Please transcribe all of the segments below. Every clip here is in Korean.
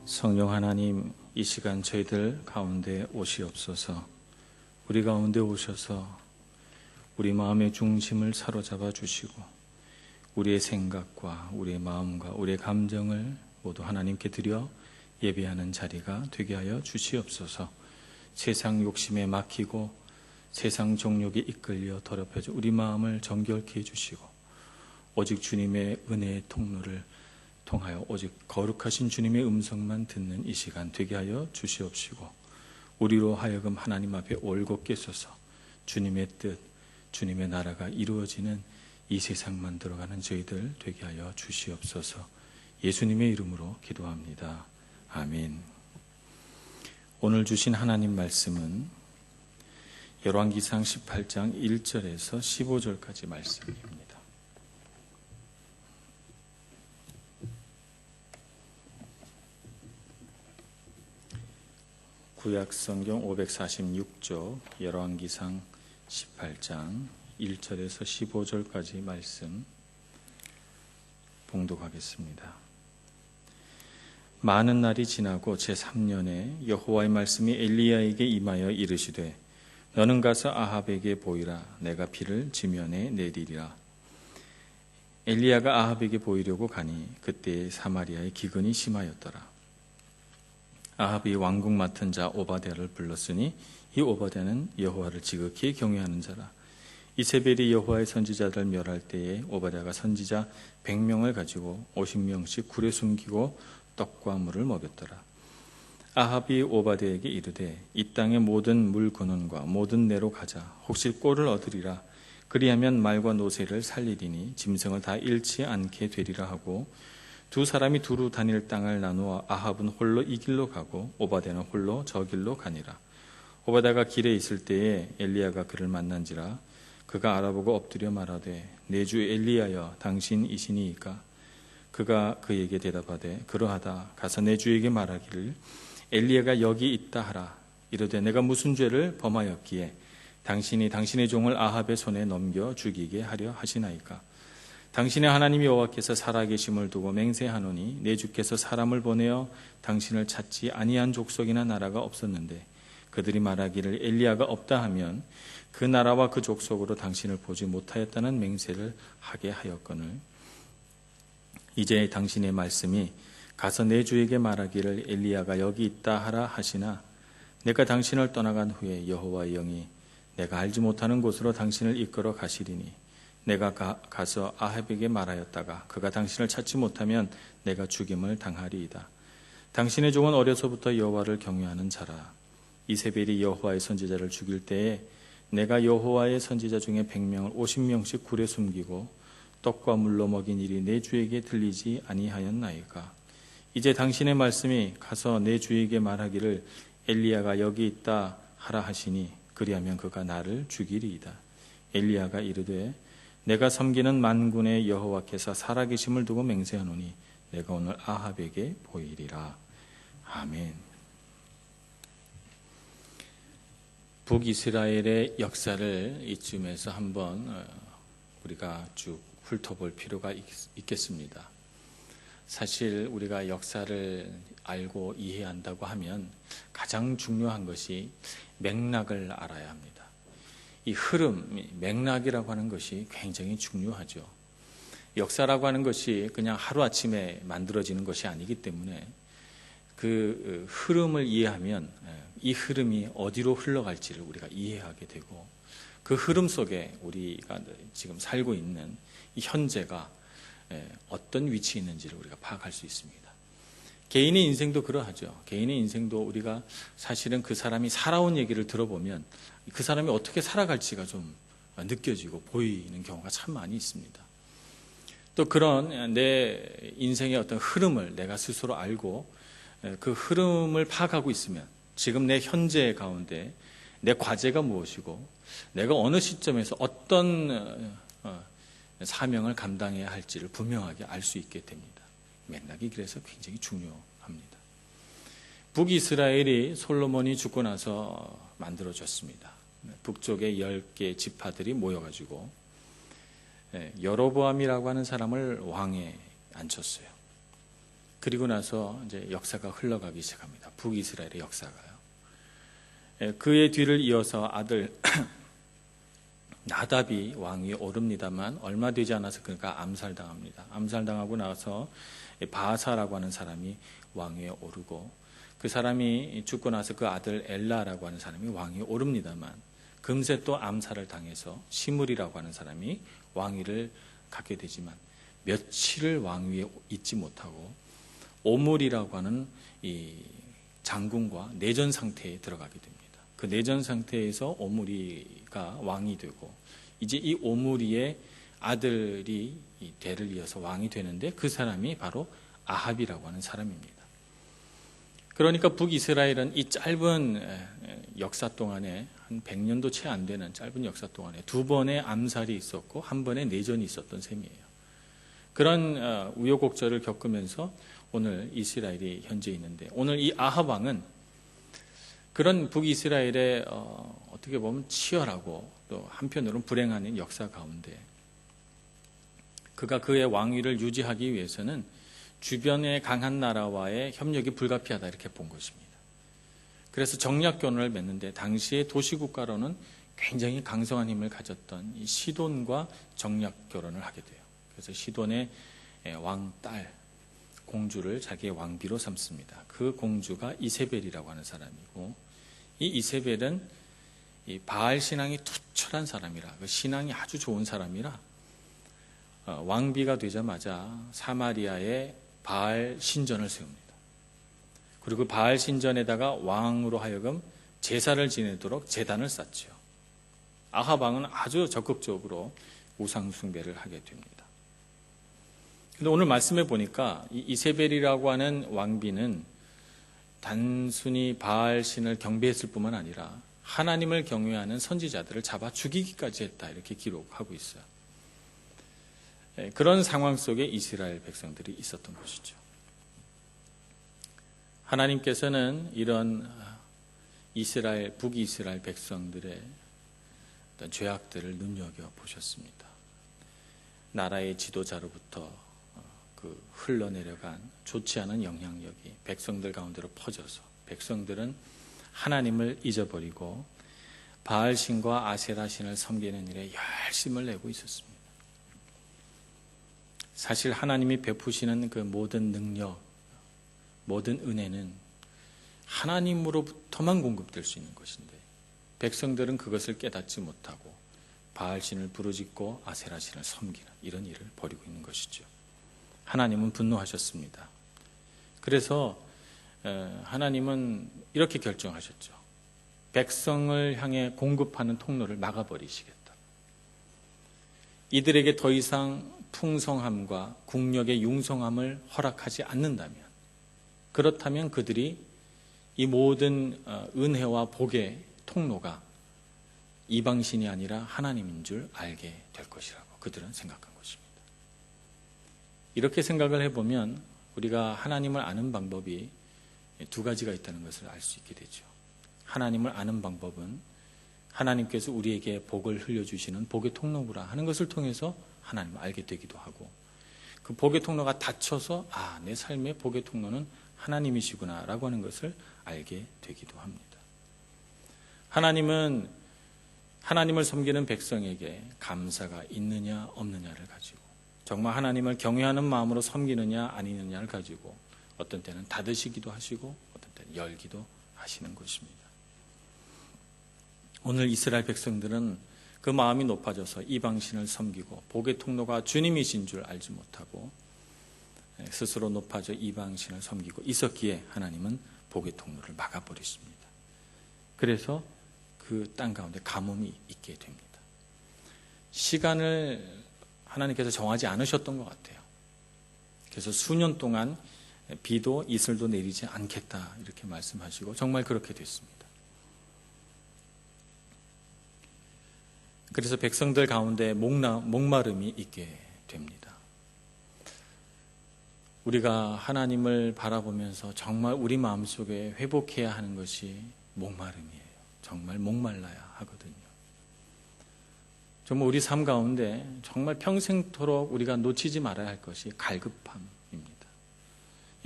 성령 하나님, 이 시간 저희들 가운데 오시옵소서. 우리 가운데 오셔서 우리 마음의 중심을 사로잡아 주시고 우리의 생각과 우리의 마음과 우리의 감정을 모두 하나님께 드려 예배하는 자리가 되게 하여 주시옵소서. 세상 욕심에 막히고 세상 정욕에 이끌려 더럽혀져 우리 마음을 정결케 해주시고 오직 주님의 은혜의 통로를 통하여 오직 거룩하신 주님의 음성만 듣는 이 시간 되게 하여 주시옵시고 우리로 하여금 하나님 앞에 올곧게 서서 주님의 뜻, 주님의 나라가 이루어지는 이 세상만 들어가는 저희들 되게 하여 주시옵소서. 예수님의 이름으로 기도합니다. 아멘. 오늘 주신 하나님 말씀은 열왕기상 18장 1절에서 15절까지 말씀입니다. 구약성경 546조 열왕기상 18장 1절에서 15절까지 말씀 봉독하겠습니다. 많은 날이 지나고 제3년에 여호와의 말씀이 엘리야에게 임하여 이르시되 너는 가서 아합에게 보이라. 내가 비를 지면에 내리리라. 엘리야가 아합에게 보이려고 가니 그때 사마리아의 기근이 심하였더라. 아합이 왕궁 맡은 자 오바댜를 불렀으니 이 오바댜는 여호와를 지극히 경외하는 자라. 이세벨이 여호와의 선지자들을 멸할 때에 오바댜가 선지자 100명을 가지고 50명씩 굴에 숨기고 떡과 물을 먹였더라. 아합이 오바댜에게 이르되 이 땅의 모든 물 근원과 모든 내로 가자. 혹시 꼴을 얻으리라. 그리하면 말과 노새를 살리리니 짐승을 다 잃지 않게 되리라 하고 두 사람이 두루 다닐 땅을 나누어 아합은 홀로 이 길로 가고 오바댜는 홀로 저 길로 가니라. 오바댜가 길에 있을 때에 엘리야가 그를 만난지라. 그가 알아보고 엎드려 말하되 내 주 엘리야여 당신이시니이까. 그가 그에게 대답하되 그러하다. 가서 내 주에게 말하기를 엘리야가 여기 있다 하라. 이르되 내가 무슨 죄를 범하였기에 당신이 당신의 종을 아합의 손에 넘겨 죽이게 하려 하시나이까. 당신의 하나님 여호와께서 살아계심을 두고 맹세하노니 내 주께서 사람을 보내어 당신을 찾지 아니한 족속이나 나라가 없었는데 그들이 말하기를 엘리야가 없다 하면 그 나라와 그 족속으로 당신을 보지 못하였다는 맹세를 하게 하였거늘 이제 당신의 말씀이 가서 내 주에게 말하기를 엘리야가 여기 있다 하라 하시나 내가 당신을 떠나간 후에 여호와의 영이 내가 알지 못하는 곳으로 당신을 이끌어 가시리니 내가 가서 아합에게 말하였다가 그가 당신을 찾지 못하면 내가 죽임을 당하리이다. 당신의 종은 어려서부터 여호와를 경외하는 자라. 이세벨이 여호와의 선지자를 죽일 때에 내가 여호와의 선지자 중에 100명을 50명씩 굴에 숨기고 떡과 물로 먹인 일이 내 주에게 들리지 아니하였나이까. 이제 당신의 말씀이 가서 내 주에게 말하기를 엘리야가 여기 있다 하라 하시니 그리하면 그가 나를 죽이리이다. 엘리야가 이르되 내가 섬기는 만군의 여호와께서 살아계심을 두고 맹세하노니 내가 오늘 아합에게 보이리라. 아멘. 북이스라엘의 역사를 이쯤에서 한번 우리가 쭉 훑어볼 필요가 있겠습니다. 사실 우리가 역사를 알고 이해한다고 하면 가장 중요한 것이 맥락을 알아야 합니다. 이 흐름, 맥락이라고 하는 것이 굉장히 중요하죠. 역사라고 하는 것이 그냥 하루아침에 만들어지는 것이 아니기 때문에 그 흐름을 이해하면 이 흐름이 어디로 흘러갈지를 우리가 이해하게 되고 그 흐름 속에 우리가 지금 살고 있는 이 현재가 어떤 위치에 있는지를 우리가 파악할 수 있습니다. 개인의 인생도 그러하죠. 개인의 인생도 우리가 사실은 그 사람이 살아온 얘기를 들어보면 그 사람이 어떻게 살아갈지가 좀 느껴지고 보이는 경우가 참 많이 있습니다. 또 그런 내 인생의 어떤 흐름을 내가 스스로 알고 그 흐름을 파악하고 있으면 지금 내 현재 가운데 내 과제가 무엇이고 내가 어느 시점에서 어떤 사명을 감당해야 할지를 분명하게 알 수 있게 됩니다. 맥락이 그래서 굉장히 중요합니다. 북이스라엘이 솔로몬이 죽고 나서 만들어졌습니다. 북쪽의 10개 지파들이 모여가지고 여로보암이라고 하는 사람을 왕에 앉혔어요. 그리고 나서 이제 역사가 흘러가기 시작합니다. 북이스라엘의 역사가요. 그의 뒤를 이어서 아들 나답이 왕위에 오릅니다만 얼마 되지 않아서 그가 암살당합니다. 암살당하고 나서 바아사라고 하는 사람이 왕위에 오르고, 그 사람이 죽고 나서 그 아들 엘라라고 하는 사람이 왕위에 오릅니다만 금세 또 암살을 당해서 시므리라고 하는 사람이 왕위를 갖게 되지만 며칠을 왕위에 있지 못하고 오므리라고 하는 이 장군과 내전 상태에 들어가게 됩니다. 그 내전 상태에서 오므리가 왕이 되고, 이제 이 오므리의 아들이 이 대를 이어서 왕이 되는데 그 사람이 바로 아합이라고 하는 사람입니다. 그러니까 북이스라엘은 이 짧은 역사 동안에 한 100년도 채 안 되는 짧은 역사 동안에 2번의 암살이 있었고 1번의 내전이 있었던 셈이에요. 그런 우여곡절을 겪으면서 오늘 이스라엘이 현재 있는데, 오늘 이 아합 왕은 그런 북이스라엘의 어떻게 보면 치열하고 또 한편으로는 불행한 역사 가운데 그가 그의 왕위를 유지하기 위해서는 주변의 강한 나라와의 협력이 불가피하다 이렇게 본 것입니다. 그래서 정략교환을 맺는데 당시의 도시국가로는 굉장히 강성한 힘을 가졌던 이 시돈과 정략결혼을 하게 돼요. 그래서 시돈의 왕딸 공주를 자기의 왕비로 삼습니다. 그 공주가 이세벨이라고 하는 사람이고, 이 이세벨은 이 바알 신앙이 투철한 사람이라, 그 신앙이 아주 좋은 사람이라 왕비가 되자마자 사마리아에 바알 신전을 세웁니다. 그리고 바알 신전에다가 왕으로 하여금 제사를 지내도록 제단을 쌓죠. 아합 왕은 아주 적극적으로 우상 숭배를 하게 됩니다. 그런데 오늘 말씀해 보니까 이 이세벨이라고 하는 왕비는 단순히 바알 신을 경배했을 뿐만 아니라 하나님을 경외하는 선지자들을 잡아 죽이기까지 했다 이렇게 기록하고 있어요. 그런 상황 속에 이스라엘 백성들이 있었던 것이죠. 하나님께서는 이런 북이스라엘 백성들의 어떤 죄악들을 눈여겨보셨습니다. 나라의 지도자로부터 그 흘러내려간 좋지 않은 영향력이 백성들 가운데로 퍼져서 백성들은 하나님을 잊어버리고 바알신과 아세라신을 섬기는 일에 열심을 내고 있었습니다. 사실 하나님이 베푸시는 그 모든 능력, 모든 은혜는 하나님으로부터만 공급될 수 있는 것인데 백성들은 그것을 깨닫지 못하고 바알신을 부르짖고 아세라신을 섬기는 이런 일을 벌이고 있는 것이죠. 하나님은 분노하셨습니다. 그래서 하나님은 이렇게 결정하셨죠. 백성을 향해 공급하는 통로를 막아버리시겠다. 이들에게 더 이상 풍성함과 국력의 융성함을 허락하지 않는다면, 그렇다면 그들이 이 모든 은혜와 복의 통로가 이방신이 아니라 하나님인 줄 알게 될 것이라고 그들은 생각한 것입니다. 이렇게 생각을 해보면 우리가 하나님을 아는 방법이 두 가지가 있다는 것을 알 수 있게 되죠. 하나님을 아는 방법은 하나님께서 우리에게 복을 흘려주시는 복의 통로구나 하는 것을 통해서 하나님을 알게 되기도 하고, 그 복의 통로가 닫혀서 내 삶의 복의 통로는 하나님이시구나 라고 하는 것을 알게 되기도 합니다. 하나님은 하나님을 섬기는 백성에게 감사가 있느냐 없느냐를 가지고, 정말 하나님을 경외하는 마음으로 섬기느냐 아니느냐를 가지고 어떤 때는 닫으시기도 하시고 어떤 때는 열기도 하시는 것입니다. 오늘 이스라엘 백성들은 그 마음이 높아져서 이방신을 섬기고 복의 통로가 주님이신 줄 알지 못하고 스스로 높아져 이방신을 섬기고 있었기에 하나님은 복의 통로를 막아버리십니다. 그래서 그 땅 가운데 가뭄이 있게 됩니다. 시간을 하나님께서 정하지 않으셨던 것 같아요. 그래서 수년 동안 비도 이슬도 내리지 않겠다 이렇게 말씀하시고 정말 그렇게 됐습니다. 그래서 백성들 가운데 목마름이 있게 됩니다. 우리가 하나님을 바라보면서 정말 우리 마음속에 회복해야 하는 것이 목마름이에요. 정말 목말라야 하거든요. 정말 우리 삶 가운데 정말 평생토록 우리가 놓치지 말아야 할 것이 갈급함입니다.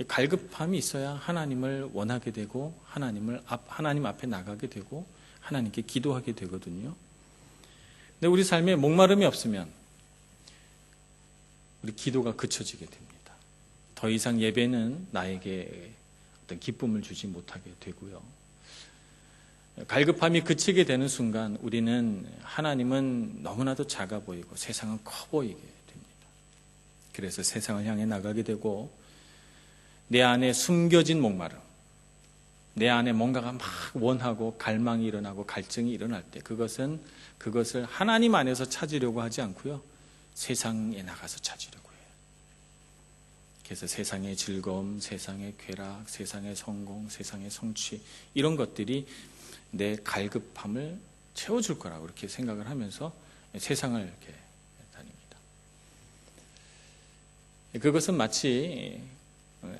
이 갈급함이 있어야 하나님을 원하게 되고 하나님 앞에 나가게 되고 하나님께 기도하게 되거든요. 근데 우리 삶에 목마름이 없으면 우리 기도가 그쳐지게 됩니다. 더 이상 예배는 나에게 어떤 기쁨을 주지 못하게 되고요. 갈급함이 그치게 되는 순간 우리는 하나님은 너무나도 작아 보이고 세상은 커 보이게 됩니다. 그래서 세상을 향해 나가게 되고 내 안에 숨겨진 목마름, 내 안에 뭔가가 막 원하고 갈망이 일어나고 갈증이 일어날 때 그것을 하나님 안에서 찾으려고 하지 않고요. 세상에 나가서 찾으려고 해요. 그래서 세상의 즐거움, 세상의 쾌락, 세상의 성공, 세상의 성취 이런 것들이 내 갈급함을 채워줄 거라고 그렇게 생각을 하면서 세상을 이렇게 다닙니다. 그것은 마치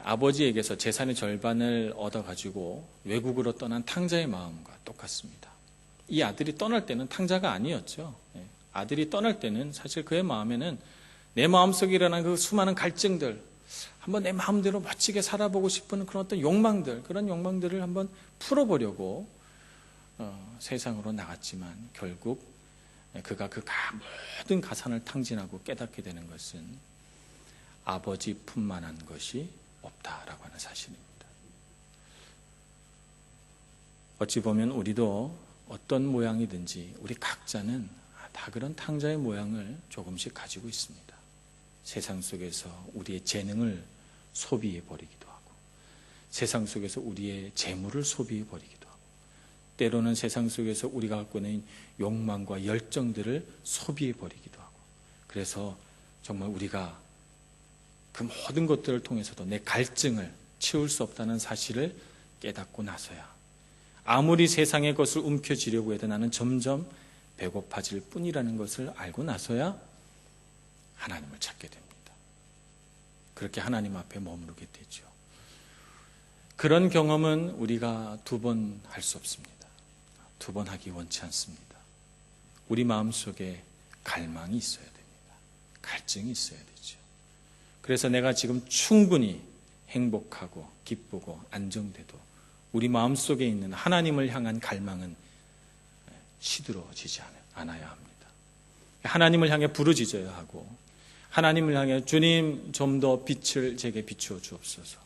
아버지에게서 재산의 절반을 얻어가지고 외국으로 떠난 탕자의 마음과 똑같습니다. 이 아들이 떠날 때는 탕자가 아니었죠. 아들이 떠날 때는 사실 그의 마음에는 내 마음속에 일어난 그 수많은 갈증들, 한번 내 마음대로 멋지게 살아보고 싶은 그런 어떤 그런 욕망들을 한번 풀어보려고 세상으로 나갔지만 결국 그가 그 모든 가산을 탕진하고 깨닫게 되는 것은 아버지 품만한 것이 없다라고 하는 사실입니다. 어찌 보면 우리도 어떤 모양이든지 우리 각자는 다 그런 탕자의 모양을 조금씩 가지고 있습니다. 세상 속에서 우리의 재능을 소비해 버리기도 하고 세상 속에서 우리의 재물을 소비해 버리기도 하고 때로는 세상 속에서 우리가 갖고 있는 욕망과 열정들을 소비해 버리기도 하고 그래서 정말 우리가 그 모든 것들을 통해서도 내 갈증을 치울 수 없다는 사실을 깨닫고 나서야 아무리 세상의 것을 움켜쥐려고 해도 나는 점점 배고파질 뿐이라는 것을 알고 나서야 하나님을 찾게 됩니다. 그렇게 하나님 앞에 머무르게 되죠. 그런 경험은 우리가 두 번 할 수 없습니다. 두 번 하기 원치 않습니다. 우리 마음속에 갈망이 있어야 됩니다. 갈증이 있어야 되죠. 그래서 내가 지금 충분히 행복하고 기쁘고 안정돼도 우리 마음속에 있는 하나님을 향한 갈망은 시들어지지 않아야 합니다. 하나님을 향해 부르짖어야 하고 하나님을 향해 주님 좀 더 빛을 제게 비추어 주옵소서.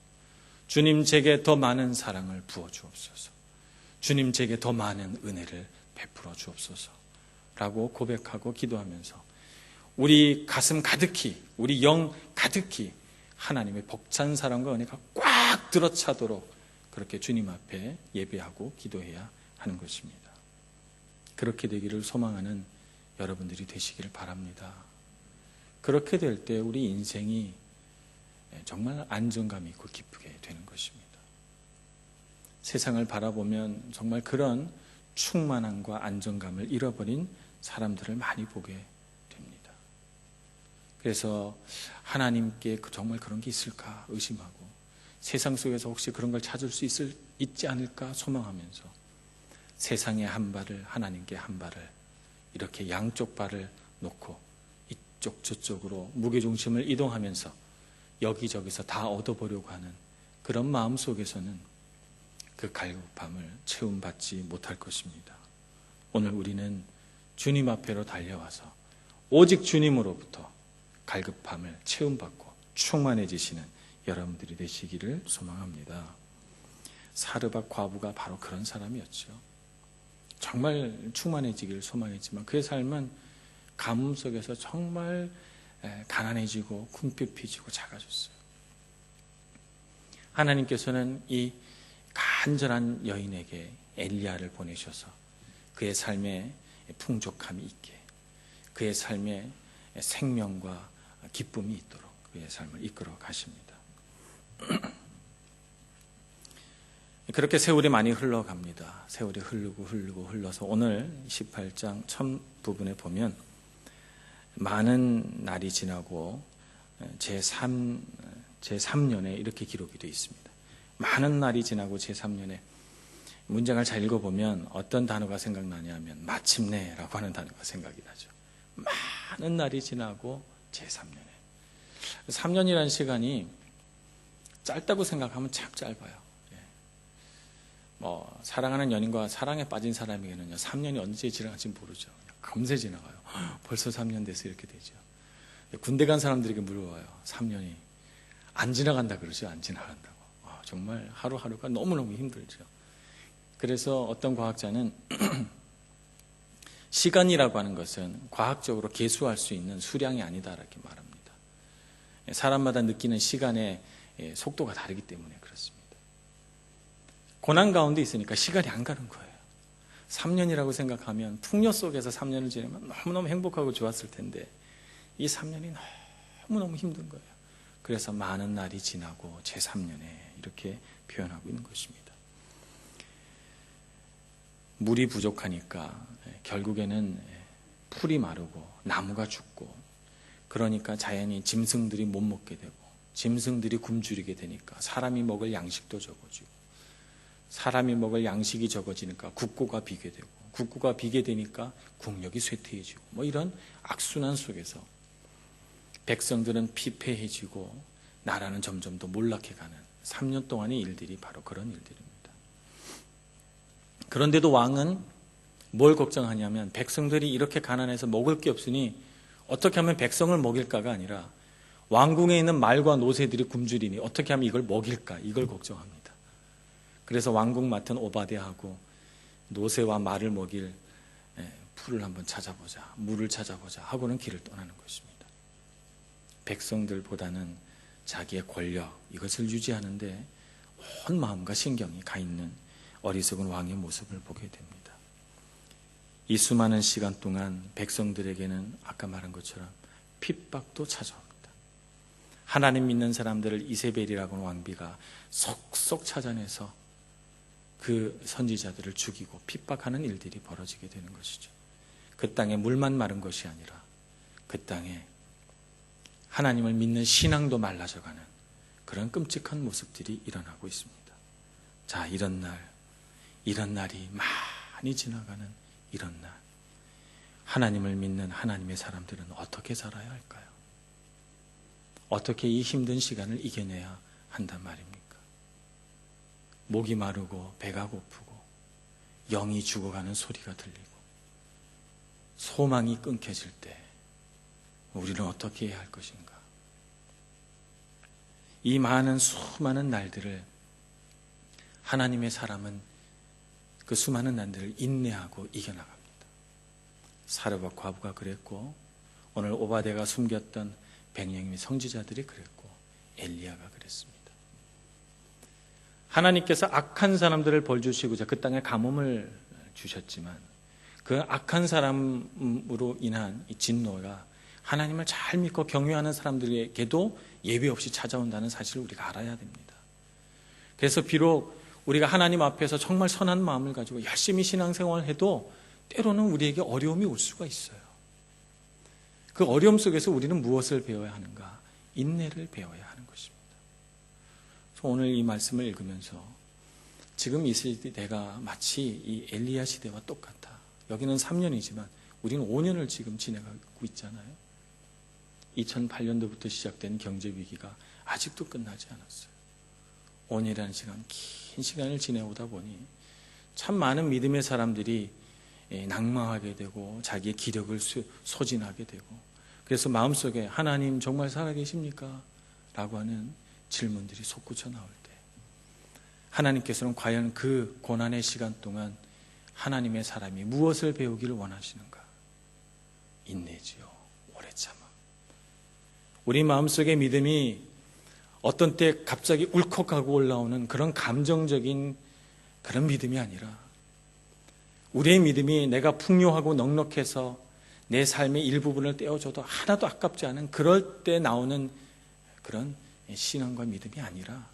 주님 제게 더 많은 사랑을 부어 주옵소서. 주님 제게 더 많은 은혜를 베풀어 주옵소서 라고 고백하고 기도하면서 우리 가슴 가득히 우리 영 가득히 하나님의 벅찬 사랑과 은혜가 꽉 들어차도록 그렇게 주님 앞에 예배하고 기도해야 하는 것입니다. 그렇게 되기를 소망하는 여러분들이 되시기를 바랍니다. 그렇게 될 때 우리 인생이 정말 안정감 있고 기쁘게 되는 것입니다. 세상을 바라보면 정말 그런 충만함과 안정감을 잃어버린 사람들을 많이 보게 됩니다. 그래서 하나님께 정말 그런 게 있을까 의심하고 세상 속에서 혹시 그런 걸 찾을 수 있지 않을까 소망하면서 세상에 한 발을 하나님께 한 발을 이렇게 양쪽 발을 놓고 이쪽 저쪽으로 무게중심을 이동하면서 여기저기서 다 얻어보려고 하는 그런 마음 속에서는 그 갈급함을 채움받지 못할 것입니다. 오늘 우리는 주님 앞에로 달려와서 오직 주님으로부터 갈급함을 채움받고 충만해지시는 여러분들이 되시기를 소망합니다. 사르밧 과부가 바로 그런 사람이었죠. 정말 충만해지기를 소망했지만 그의 삶은 가뭄 속에서 정말 가난해지고 궁핍해지고 작아졌어요. 하나님께서는 이 간절한 여인에게 엘리야를 보내셔서 그의 삶에 풍족함이 있게 그의 삶에 생명과 기쁨이 있도록 그의 삶을 이끌어 가십니다. 그렇게 세월이 많이 흘러갑니다. 세월이 흘러서 오늘 18장 첫 부분에 보면 많은 날이 지나고 제3년에 이렇게 기록이 되어 있습니다. 많은 날이 지나고 제3년에 문장을 잘 읽어보면 어떤 단어가 생각나냐면 마침내라고 하는 단어가 생각이 나죠. 많은 날이 지나고 제3년에 3년이라는 시간이 짧다고 생각하면 참 짧아요. 사랑하는 연인과 사랑에 빠진 사람에게는요, 3년이 언제 지나갈지 모르죠. 금세 지나가요. 벌써 3년 돼서 이렇게 되죠. 군대 간 사람들에게 물어봐요. 3년이 안 지나간다 그러죠. 안 지나간다고. 정말 하루하루가 너무너무 힘들죠. 그래서 어떤 과학자는 시간이라고 하는 것은 과학적으로 계수할 수 있는 수량이 아니다 이렇게 말합니다. 사람마다 느끼는 시간의 속도가 다르기 때문에 그렇습니다. 고난 가운데 있으니까 시간이 안 가는 거예요. 3년이라고 생각하면 풍요 속에서 3년을 지내면 너무너무 행복하고 좋았을 텐데 이 3년이 너무너무 힘든 거예요. 그래서 많은 날이 지나고 제3년에 이렇게 표현하고 있는 것입니다. 물이 부족하니까 결국에는 풀이 마르고 나무가 죽고, 그러니까 자연히 짐승들이 못 먹게 되고 짐승들이 굶주리게 되니까 사람이 먹을 양식도 적어지고, 사람이 먹을 양식이 적어지니까 국고가 비게 되고, 국고가 비게 되니까 국력이 쇠퇴해지고, 이런 악순환 속에서 백성들은 피폐해지고 나라는 점점 더 몰락해가는 3년 동안의 일들이 바로 그런 일들입니다. 그런데도 왕은 뭘 걱정하냐면, 백성들이 이렇게 가난해서 먹을 게 없으니 어떻게 하면 백성을 먹일까가 아니라 왕궁에 있는 말과 노새들이 굶주리니 어떻게 하면 이걸 먹일까, 이걸 걱정합니다. 그래서 왕궁 맡은 오바댜하고 노새와 말을 먹일 풀을 한번 찾아보자, 물을 찾아보자 하고는 길을 떠나는 것입니다. 백성들보다는 자기의 권력, 이것을 유지하는데 온 마음과 신경이 가 있는 어리석은 왕의 모습을 보게 됩니다. 이 수많은 시간 동안 백성들에게는 아까 말한 것처럼 핍박도 찾아옵니다. 하나님 믿는 사람들을 이세벨이라고 하는 왕비가 속속 찾아내서 그 선지자들을 죽이고 핍박하는 일들이 벌어지게 되는 것이죠. 그 땅에 물만 마른 것이 아니라 그 땅에 하나님을 믿는 신앙도 말라져가는 그런 끔찍한 모습들이 일어나고 있습니다. 자, 이런 날이 많이 지나가는 이런 날, 하나님을 믿는 하나님의 사람들은 어떻게 살아야 할까요? 어떻게 이 힘든 시간을 이겨내야 한단 말입니까? 목이 마르고 배가 고프고 영이 죽어가는 소리가 들리고 소망이 끊겨질 때 우리는 어떻게 해야 할 것인가? 이 수많은 날들을 하나님의 사람은 그 수많은 날들을 인내하고 이겨나갑니다. 사르밧 과부가 그랬고, 오늘 오바댜가 숨겼던 백령의 선지자들이 그랬고, 엘리야가 그랬습니다. 하나님께서 악한 사람들을 벌주시고자 그 땅에 가뭄을 주셨지만 그 악한 사람으로 인한 이 진노가 하나님을 잘 믿고 경외하는 사람들에게도 예외 없이 찾아온다는 사실을 우리가 알아야 됩니다. 그래서 비록 우리가 하나님 앞에서 정말 선한 마음을 가지고 열심히 신앙생활을 해도 때로는 우리에게 어려움이 올 수가 있어요. 그 어려움 속에서 우리는 무엇을 배워야 하는가? 인내를 배워야 하는 것입니다. 오늘 이 말씀을 읽으면서 지금 이 시대가 마치 이 엘리야 시대와 똑같아. 여기는 3년이지만 우리는 5년을 지금 지내가고 있잖아요. 2008년도부터 시작된 경제위기가 아직도 끝나지 않았어요. 5년이라는 시간, 긴 시간을 지내오다 보니 참 많은 믿음의 사람들이 낭망하게 되고 자기의 기력을 소진하게 되고, 그래서 마음속에 하나님 정말 살아계십니까? 라고 하는 질문들이 솟구쳐 나올 때 하나님께서는 과연 그 고난의 시간 동안 하나님의 사람이 무엇을 배우기를 원하시는가? 인내지요. 오래 참아. 우리 마음속의 믿음이 어떤 때 갑자기 울컥하고 올라오는 그런 감정적인 그런 믿음이 아니라, 우리의 믿음이 내가 풍요하고 넉넉해서 내 삶의 일부분을 떼어줘도 하나도 아깝지 않은 그럴 때 나오는 그런 신앙과 믿음이 아니라,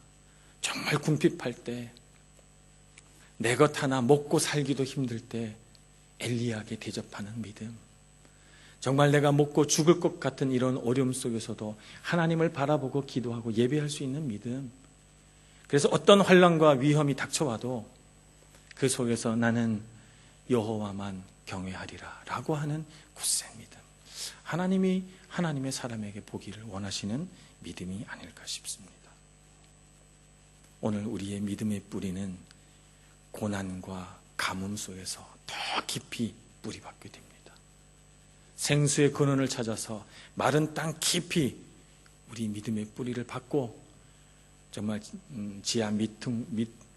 정말 궁핍할 때, 내 것 하나 먹고 살기도 힘들 때 엘리야에게 대접하는 믿음, 정말 내가 먹고 죽을 것 같은 이런 어려움 속에서도 하나님을 바라보고 기도하고 예배할 수 있는 믿음, 그래서 어떤 환난과 위험이 닥쳐와도 그 속에서 나는 여호와만 경외하리라 라고 하는 굳센 믿음, 하나님이 하나님의 사람에게 보기를 원하시는 믿음이 아닐까 싶습니다. 오늘 우리의 믿음의 뿌리는 고난과 가뭄 속에서 더 깊이 뿌리 박게 됩니다. 생수의 근원을 찾아서 마른 땅 깊이 우리 믿음의 뿌리를 박고 정말 지하 밑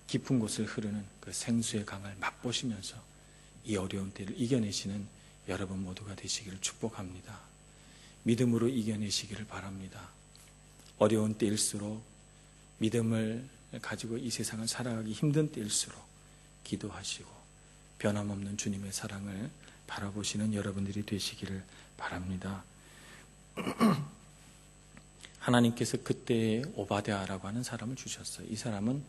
깊은 곳을 흐르는 그 생수의 강을 맛보시면서 이 어려운 때를 이겨내시는 여러분 모두가 되시기를 축복합니다. 믿음으로 이겨내시기를 바랍니다. 어려운 때일수록 믿음을 가지고 이 세상을 살아가기 힘든 때일수록 기도하시고 변함없는 주님의 사랑을 바라보시는 여러분들이 되시기를 바랍니다. 하나님께서 그때에 오바댜라고 하는 사람을 주셨어요. 이 사람은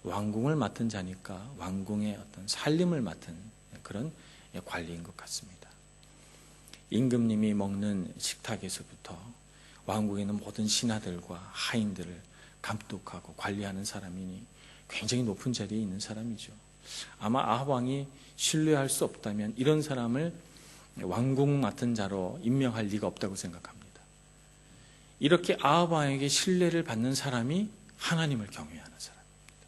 왕궁을 맡은 자니까 왕궁의 어떤 살림을 맡은 그런 관리인 것 같습니다. 임금님이 먹는 식탁에서부터 왕궁에 있는 모든 신하들과 하인들을 감독하고 관리하는 사람이니 굉장히 높은 자리에 있는 사람이죠. 아마 아합 왕이 신뢰할 수 없다면 이런 사람을 왕궁 맡은 자로 임명할 리가 없다고 생각합니다. 이렇게 아합 왕에게 신뢰를 받는 사람이 하나님을 경외하는 사람입니다.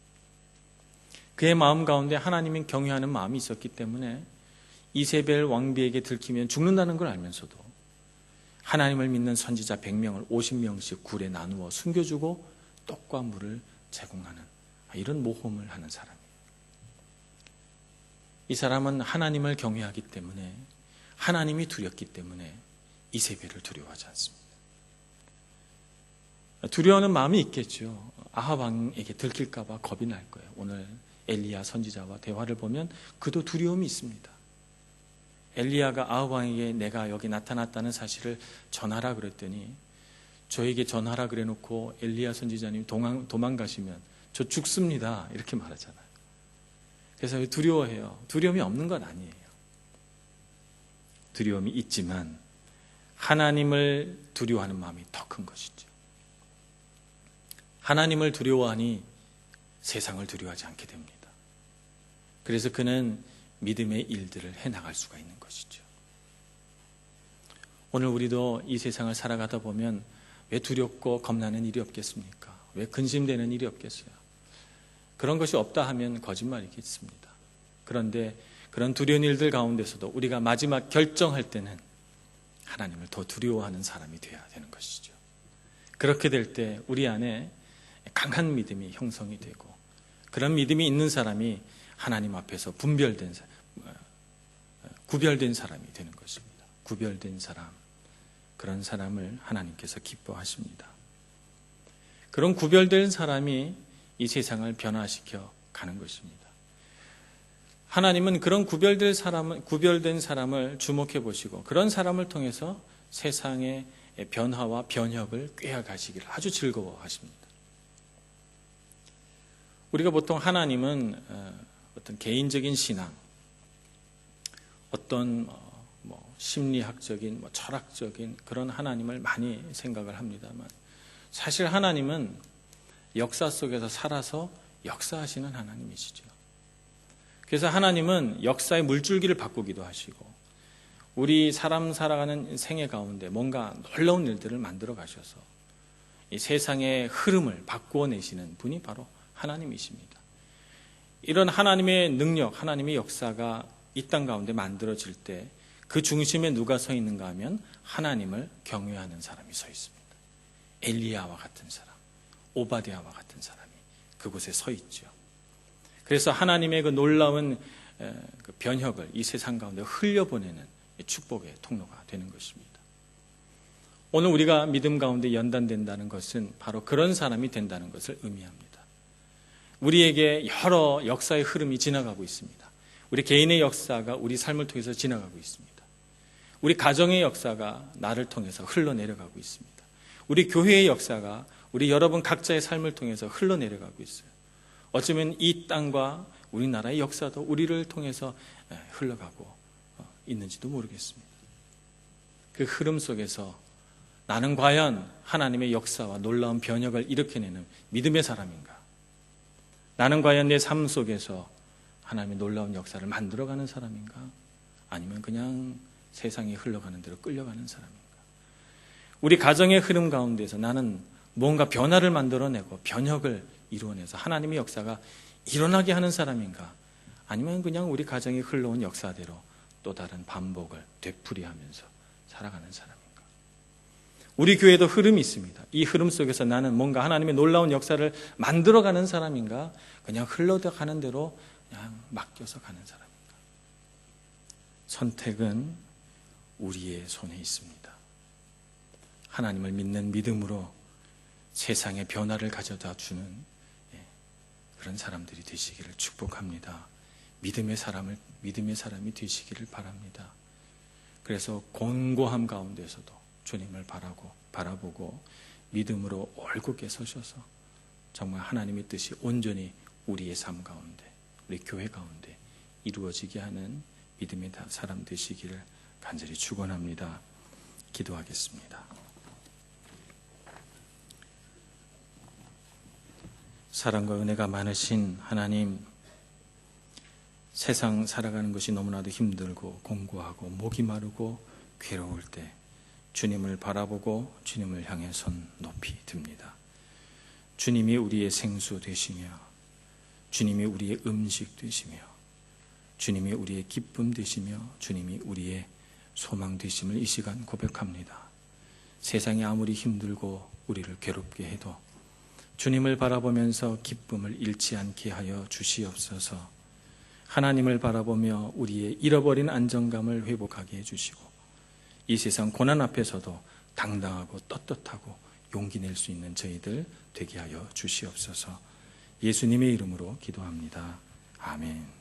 그의 마음 가운데 하나님을 경외하는 마음이 있었기 때문에 이세벨 왕비에게 들키면 죽는다는 걸 알면서도 하나님을 믿는 선지자 100명을 50명씩 굴에 나누어 숨겨주고 떡과 물을 제공하는 이런 모험을 하는 사람이에요. 이 사람은 하나님을 경외하기 때문에 하나님이 두렵기 때문에 이세벨을 두려워하지 않습니다. 두려워하는 마음이 있겠죠. 아합 왕에게 들킬까 봐 겁이 날 거예요. 오늘 엘리야 선지자와 대화를 보면 그도 두려움이 있습니다. 엘리야가 아합 왕에게 내가 여기 나타났다는 사실을 전하라 그랬더니 저에게 전하라 그래놓고 엘리야 선지자님 도망가시면 저 죽습니다 이렇게 말하잖아요. 그래서 두려워해요. 두려움이 없는 건 아니에요. 두려움이 있지만 하나님을 두려워하는 마음이 더 큰 것이죠. 하나님을 두려워하니 세상을 두려워하지 않게 됩니다. 그래서 그는 믿음의 일들을 해나갈 수가 있는 것이죠. 오늘 우리도 이 세상을 살아가다 보면 왜 두렵고 겁나는 일이 없겠습니까? 왜 근심되는 일이 없겠어요? 그런 것이 없다 하면 거짓말이겠습니다. 그런데 그런 두려운 일들 가운데서도 우리가 마지막 결정할 때는 하나님을 더 두려워하는 사람이 되어야 되는 것이죠. 그렇게 될 때 우리 안에 강한 믿음이 형성이 되고 그런 믿음이 있는 사람이 하나님 앞에서 구별된 사람이 되는 것입니다. 구별된 사람, 그런 사람을 하나님께서 기뻐하십니다. 그런 구별된 사람이 이 세상을 변화시켜 가는 것입니다. 하나님은 그런 구별된 사람을 주목해 보시고 그런 사람을 통해서 세상의 변화와 변혁을 꾀어가시기를 아주 즐거워하십니다. 우리가 보통 하나님은 어떤 개인적인 신앙, 어떤 심리학적인, 철학적인 그런 하나님을 많이 생각을 합니다만 사실 하나님은 역사 속에서 살아서 역사하시는 하나님이시죠. 그래서 하나님은 역사의 물줄기를 바꾸기도 하시고 우리 사람 살아가는 생애 가운데 뭔가 놀라운 일들을 만들어 가셔서 이 세상의 흐름을 바꾸어내시는 분이 바로 하나님이십니다. 이런 하나님의 능력, 하나님의 역사가 이 땅 가운데 만들어질 때 그 중심에 누가 서 있는가 하면 하나님을 경외하는 사람이 서 있습니다. 엘리야와 같은 사람, 오바댜와 같은 사람이 그곳에 서 있죠. 그래서 하나님의 그 놀라운 그 변혁을 이 세상 가운데 흘려보내는 축복의 통로가 되는 것입니다. 오늘 우리가 믿음 가운데 연단된다는 것은 바로 그런 사람이 된다는 것을 의미합니다. 우리에게 여러 역사의 흐름이 지나가고 있습니다. 우리 개인의 역사가 우리 삶을 통해서 지나가고 있습니다. 우리 가정의 역사가 나를 통해서 흘러내려가고 있습니다. 우리 교회의 역사가 우리 여러분 각자의 삶을 통해서 흘러내려가고 있어요. 어쩌면 이 땅과 우리나라의 역사도 우리를 통해서 흘러가고 있는지도 모르겠습니다. 그 흐름 속에서 나는 과연 하나님의 역사와 놀라운 변혁을 일으켜내는 믿음의 사람인가? 나는 과연 내 삶 속에서 하나님의 놀라운 역사를 만들어가는 사람인가? 아니면 그냥 세상에 흘러가는 대로 끌려가는 사람인가? 우리 가정의 흐름 가운데서 나는 뭔가 변화를 만들어내고 변혁을 이 이루어내서 하나님의 역사가 일어나게 하는 사람인가, 아니면 그냥 우리 가정이 흘러온 역사대로 또 다른 반복을 되풀이하면서 살아가는 사람인가. 우리 교회도 흐름이 있습니다. 이 흐름 속에서 나는 뭔가 하나님의 놀라운 역사를 만들어가는 사람인가, 그냥 흘러가는 대로 그냥 맡겨서 가는 사람인가. 선택은 우리의 손에 있습니다. 하나님을 믿는 믿음으로 세상의 변화를 가져다 주는 그런 사람들이 되시기를 축복합니다. 믿음의 사람이 되시기를 바랍니다. 그래서 곤고함 가운데서도 주님을 바라보고 믿음으로 올곧게 서셔서 정말 하나님의 뜻이 온전히 우리의 삶 가운데, 우리 교회 가운데 이루어지게 하는 믿음의 사람 되시기를 간절히 축원합니다. 기도하겠습니다. 사랑과 은혜가 많으신 하나님, 세상 살아가는 것이 너무나도 힘들고 공고하고 목이 마르고 괴로울 때 주님을 바라보고 주님을 향해 손 높이 듭니다. 주님이 우리의 생수 되시며, 주님이 우리의 음식 되시며, 주님이 우리의 기쁨 되시며, 주님이 우리의 소망 되심을 이 시간 고백합니다. 세상이 아무리 힘들고 우리를 괴롭게 해도 주님을 바라보면서 기쁨을 잃지 않게 하여 주시옵소서. 하나님을 바라보며 우리의 잃어버린 안정감을 회복하게 해주시고, 이 세상 고난 앞에서도 당당하고 떳떳하고 용기 낼 수 있는 저희들 되게 하여 주시옵소서. 예수님의 이름으로 기도합니다. 아멘.